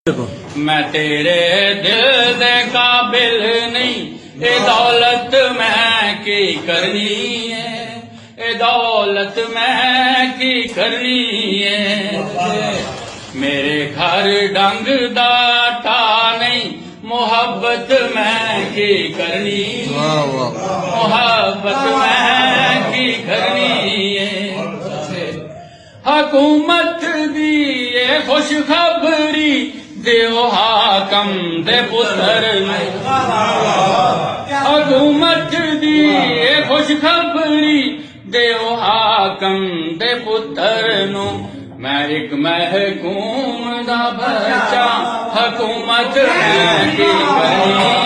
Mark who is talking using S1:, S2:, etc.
S1: देखो
S2: मैं तेरे दिल दे काबिल नहीं, ए दौलत मैं की करनी है, ए दौलत मैं की करनी है। मेरे घर डंग दाटा नहीं, मोहब्बत मैं की करनी,
S1: वाह वाह
S2: मोहब्बत मैं की करनी है। हकूमत दी ये खुशखबरी देओ हाकम दे पुत्र नूं, हुकूमत दी ये खुशखबरी देओ हाकम दे पुत्र नूं। मैं एक महकूम दा बच्चा, हुकूमत मैं की करनी